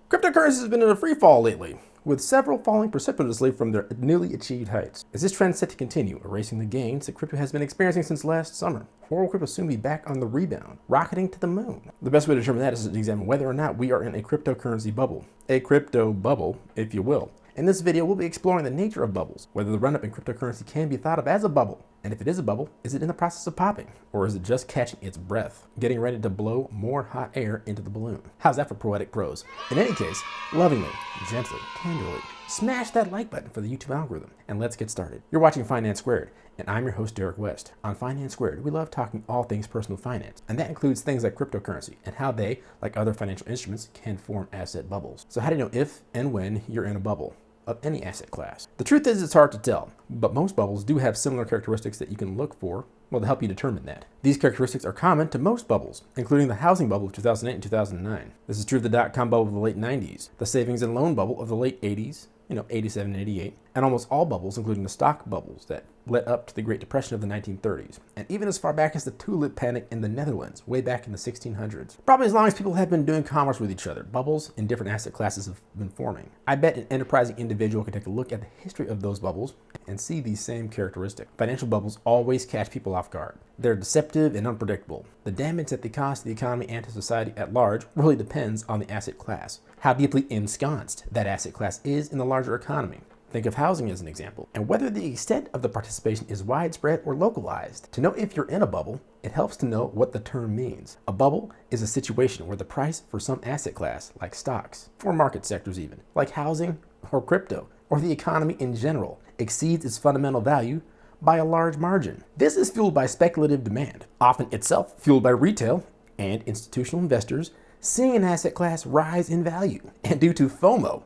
Cryptocurrencies has been in a free fall lately, with several falling precipitously from their newly achieved heights. Is this trend set to continue, erasing the gains that crypto has been experiencing since last summer? Or will crypto soon be back on the rebound, rocketing to the moon? The best way to determine that is to examine whether or not we are in a cryptocurrency bubble. A crypto bubble, if you will. In this video, we'll be exploring the nature of bubbles, whether the run-up in cryptocurrency can be thought of as a bubble, and if it is a bubble, is it in the process of popping, or is it just catching its breath, getting ready to blow more hot air into the balloon? How's that for poetic prose? In any case, lovingly, gently, tenderly, smash that like button for the YouTube algorithm, and let's get started. You're watching Finance Squared, and I'm your host, Derek West. On Finance Squared, we love talking all things personal finance, and that includes things like cryptocurrency and how they, like other financial instruments, can form asset bubbles. So how do you know if and when you're in a bubble of any asset class? The truth is, it's hard to tell, but most bubbles do have similar characteristics that you can look for, well, to help you determine that. These characteristics are common to most bubbles, including the housing bubble of 2008 and 2009. This is true of the dot-com bubble of the late 90s, the savings and loan bubble of the late 80s, 87 and 88, and almost all bubbles, including the stock bubbles that led up to the Great Depression of the 1930s, and even as far back as the tulip panic in the Netherlands, way back in the 1600s. Probably as long as people have been doing commerce with each other, bubbles in different asset classes have been forming. I bet an enterprising individual can take a look at the history of those bubbles and see these same characteristics. Financial bubbles always catch people off guard. They're deceptive and unpredictable. The damage that they cause to the economy and to society at large really depends on the asset class, how deeply ensconced that asset class is in the larger economy. Think of housing as an example, and whether the extent of the participation is widespread or localized. To know if you're in a bubble, it helps to know what the term means. A bubble is a situation where the price for some asset class, like stocks, or market sectors even, like housing or crypto, or the economy in general, exceeds its fundamental value by a large margin. This is fueled by speculative demand, often itself fueled by retail and institutional investors seeing an asset class rise in value, and due to FOMO,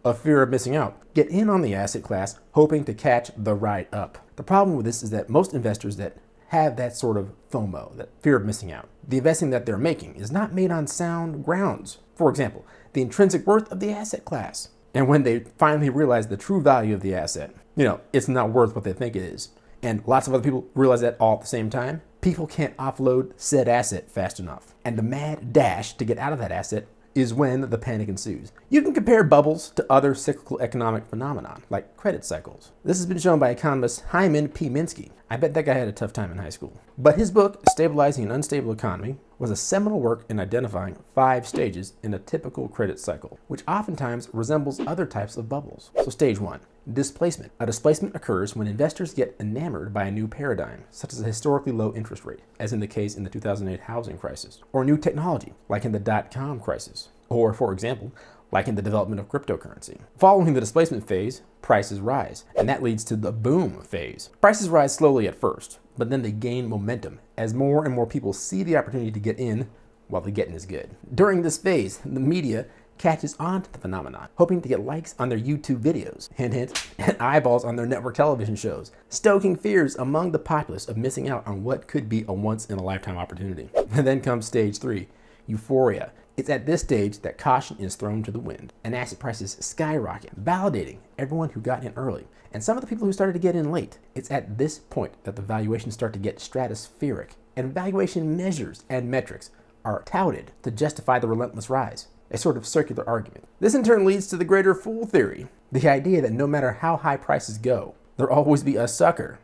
a fear of missing out, get in on the asset class hoping to catch the ride up. The problem with this is that most investors that have that sort of FOMO, that fear of missing out, the investing that they're making is not made on sound grounds. For example, the intrinsic worth of the asset class. And when they finally realize the true value of the asset, it's not worth what they think it is. And lots of other people realize that all at the same time. People can't offload said asset fast enough. And the mad dash to get out of that asset is when the panic ensues. You can compare bubbles to other cyclical economic phenomena, like credit cycles. This has been shown by economist Hyman P. Minsky. I bet that guy had a tough time in high school. But his book, Stabilizing an Unstable Economy, was a seminal work in identifying 5 stages in a typical credit cycle, which oftentimes resembles other types of bubbles. So stage 1, displacement. A displacement occurs when investors get enamored by a new paradigm, such as a historically low interest rate, as in the case in the 2008 housing crisis, or new technology, like in the dot-com crisis, or, for example, like in the development of cryptocurrency. Following the displacement phase, prices rise, and that leads to the boom phase. Prices rise slowly at first, but then they gain momentum as more and more people see the opportunity to get in while the getting is good. During this phase, the media catches on to the phenomenon, hoping to get likes on their YouTube videos, hint hint, and eyeballs on their network television shows, stoking fears among the populace of missing out on what could be a once-in-a-lifetime opportunity. And then comes stage 3, Euphoria. It's at this stage that caution is thrown to the wind, and asset prices skyrocket, validating everyone who got in early, and some of the people who started to get in late. It's at this point that the valuations start to get stratospheric, and valuation measures and metrics are touted to justify the relentless rise, a sort of circular argument. This in turn leads to the greater fool theory, the idea that no matter how high prices go, there'll always be a sucker,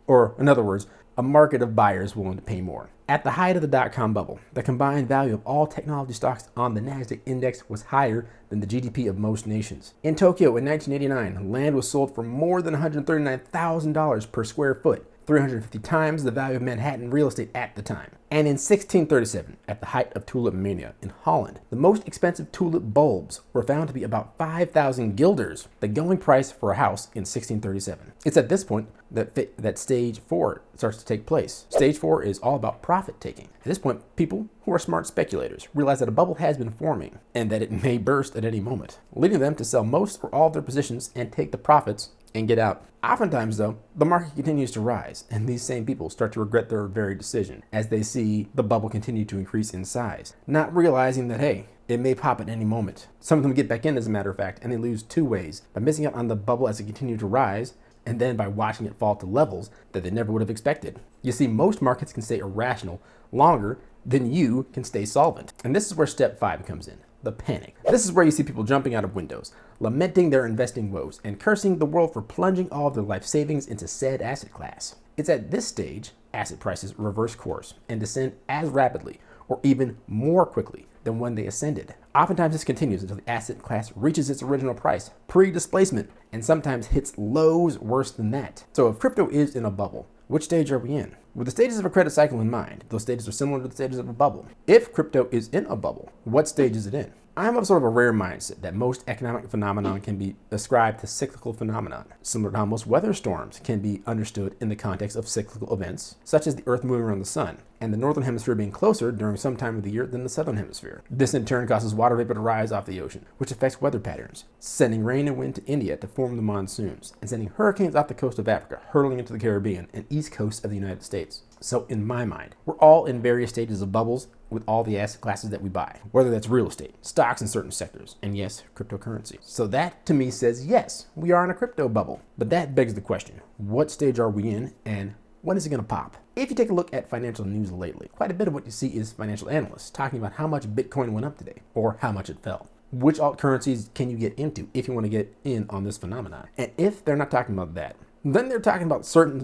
or in other words, a market of buyers willing to pay more. At the height of the dot-com bubble, the combined value of all technology stocks on the Nasdaq index was higher than the GDP of most nations. In Tokyo in 1989, land was sold for more than $139,000 per square foot, 350 times the value of Manhattan real estate at the time. And in 1637, at the height of tulip mania in Holland, the most expensive tulip bulbs were found to be about 5,000 guilders, the going price for a house in 1637. It's at this point that stage 4 starts to take place. Stage 4 is all about profit taking. At this point, people who are smart speculators realize that a bubble has been forming and that it may burst at any moment, leading them to sell most or all of their positions and take the profits and get out. Oftentimes, though, the market continues to rise, and these same people start to regret their very decision as they see the bubble continue to increase in size, not realizing that, hey, it may pop at any moment. Some of them get back in, as a matter of fact, and they lose 2 ways: by missing out on the bubble as it continued to rise, and then by watching it fall to levels that they never would have expected. You see, most markets can stay irrational longer then you can stay solvent. And this is where step 5 comes in. the panic. This is where you see people jumping out of windows, lamenting their investing woes, and cursing the world for plunging all of their life savings into said asset class. It's at this stage asset prices reverse course and descend as rapidly or even more quickly than when they ascended. Oftentimes this continues until the asset class reaches its original price, pre-displacement, and sometimes hits lows worse than that. So if crypto is in a bubble, which stage are we in? With the stages of a credit cycle in mind, those stages are similar to the stages of a bubble. If crypto is in a bubble, what stage is it in? I'm of sort of a rare mindset that most economic phenomenon can be ascribed to cyclical phenomenon, similar to how most weather storms can be understood in the context of cyclical events, such as the Earth moving around the sun, and the northern hemisphere being closer during some time of the year than the southern hemisphere. This in turn causes water vapor to rise off the ocean, which affects weather patterns, sending rain and wind to India to form the monsoons, and sending hurricanes off the coast of Africa, hurtling into the Caribbean and east coast of the United States. So in my mind, we're all in various stages of bubbles with all the asset classes that we buy, whether that's real estate, stocks in certain sectors, and yes, cryptocurrency. So that to me says, yes, we are in a crypto bubble. But that begs the question, what stage are we in and when is it going to pop? If you take a look at financial news lately, quite a bit of what you see is financial analysts talking about how much Bitcoin went up today or how much it fell. Which alt currencies can you get into if you want to get in on this phenomenon? And if they're not talking about that, then they're talking about certain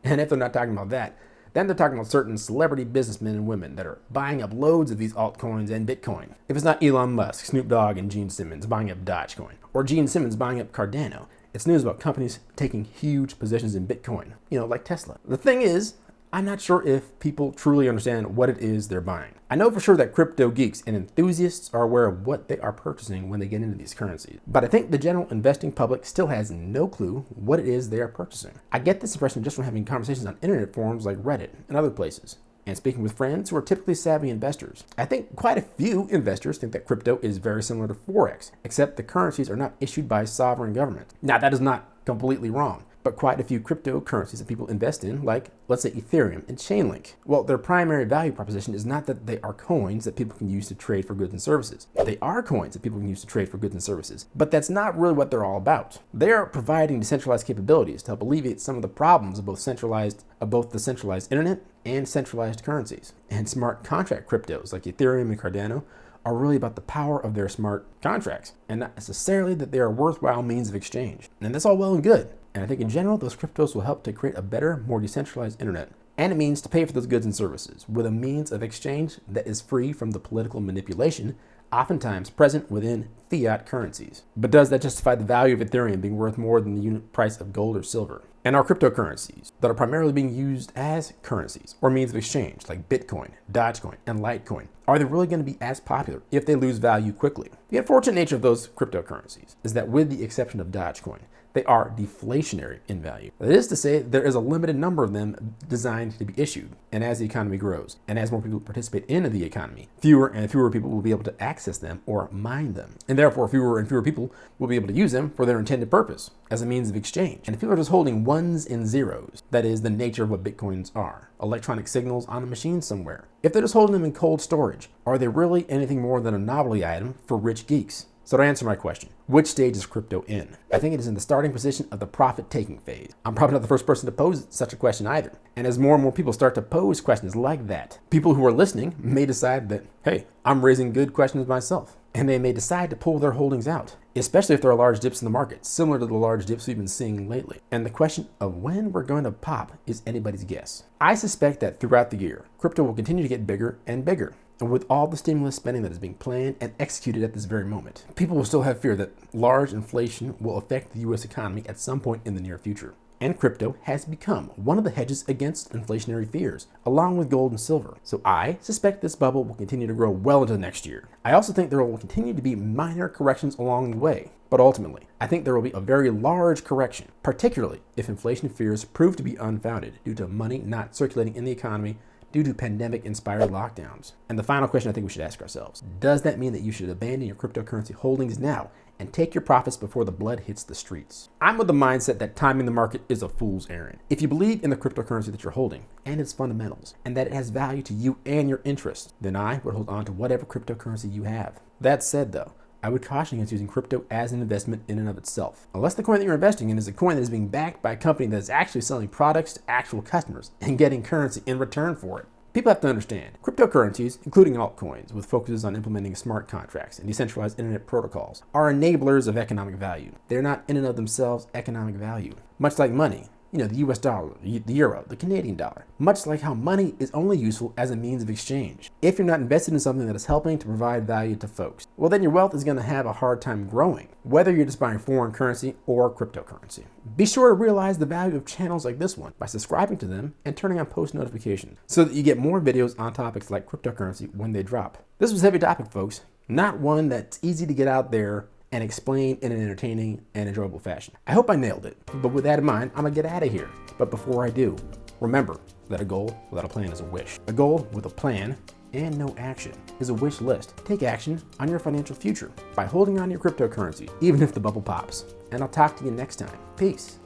and if they're not talking about that, then they're talking about certain celebrity businessmen and women that are buying up loads of these altcoins and Bitcoin. If it's not Elon Musk, Snoop Dogg, and Gene Simmons buying up Dogecoin, or Gene Simmons buying up Cardano, it's news about companies taking huge positions in Bitcoin, like Tesla. The thing is, I'm not sure if people truly understand what it is they're buying. I know for sure that crypto geeks and enthusiasts are aware of what they are purchasing when they get into these currencies, but I think the general investing public still has no clue what it is they are purchasing. I get this impression just from having conversations on internet forums like Reddit and other places, and speaking with friends who are typically savvy investors. I think quite a few investors think that crypto is very similar to Forex, except the currencies are not issued by sovereign governments. Now that is not completely wrong, but quite a few cryptocurrencies that people invest in, like, let's say, Euphoria and Chainlink. Well, their primary value proposition is not that they are coins that people can use to trade for goods and services. They are coins that people can use to trade for goods and services, but that's not really what they're all about. They are providing decentralized capabilities to help alleviate some of the problems of both the centralized internet and centralized currencies. And smart contract cryptos like Ethereum and Cardano are really about the power of their smart contracts, and not necessarily that they are worthwhile means of exchange. And that's all well and good. And I think in general, those cryptos will help to create a better, more decentralized internet. And it means to pay for those goods and services with a means of exchange that is free from the political manipulation oftentimes present within fiat currencies. But does that justify the value of Ethereum being worth more than the unit price of gold or silver? And our cryptocurrencies that are primarily being used as currencies or means of exchange, like Bitcoin, Dogecoin, and Litecoin, are they really going to be as popular if they lose value quickly? The unfortunate nature of those cryptocurrencies is that, with the exception of Dogecoin, they are deflationary in value. That is to say, there is a limited number of them designed to be issued. And as the economy grows, and as more people participate in the economy, fewer and fewer people will be able to access them or mine them. And therefore, fewer and fewer people will be able to use them for their intended purpose, as a means of exchange. And if people are just holding ones and zeros, that is the nature of what Bitcoins are, electronic signals on a machine somewhere. If they're just holding them in cold storage, are they really anything more than a novelty item for rich geeks? So to answer my question, which stage is crypto in? I think it is in the starting position of the profit-taking phase. I'm probably not the first person to pose such a question either. And as more and more people start to pose questions like that, people who are listening may decide that, hey, I'm raising good questions myself. And they may decide to pull their holdings out, especially if there are large dips in the market, similar to the large dips we've been seeing lately. And the question of when we're going to pop is anybody's guess. I suspect that throughout the year, crypto will continue to get bigger and bigger. And with all the stimulus spending that is being planned and executed at this very moment, people will still have fear that large inflation will affect the US economy at some point in the near future. And crypto has become one of the hedges against inflationary fears, along with gold and silver. So I suspect this bubble will continue to grow well into next year. I also think there will continue to be minor corrections along the way. But ultimately, I think there will be a very large correction, particularly if inflation fears prove to be unfounded due to money not circulating in the economy due to pandemic-inspired lockdowns. And the final question I think we should ask ourselves, does that mean that you should abandon your cryptocurrency holdings now and take your profits before the blood hits the streets? I'm with the mindset that timing the market is a fool's errand. If you believe in the cryptocurrency that you're holding and its fundamentals, and that it has value to you and your interests, then I would hold on to whatever cryptocurrency you have. That said though, I would caution against using crypto as an investment in and of itself, unless the coin that you're investing in is a coin that is being backed by a company that is actually selling products to actual customers and getting currency in return for it. People have to understand, cryptocurrencies, including altcoins, with focuses on implementing smart contracts and decentralized internet protocols, are enablers of economic value. They're not in and of themselves economic value. Much like money, the US dollar, the euro, the Canadian dollar. Much like how money is only useful as a means of exchange. If you're not invested in something that is helping to provide value to folks, well then your wealth is going to have a hard time growing, whether you're just buying foreign currency or cryptocurrency. Be sure to realize the value of channels like this one by subscribing to them and turning on post notifications so that you get more videos on topics like cryptocurrency when they drop. This was a heavy topic, folks, not one that's easy to get out there and explain in an entertaining and enjoyable fashion. I hope I nailed it, but with that in mind, I'm gonna get out of here. But before I do, remember that a goal without a plan is a wish. A goal with a plan and no action is a wish list. Take action on your financial future by holding on to your cryptocurrency, even if the bubble pops. And I'll talk to you next time. Peace.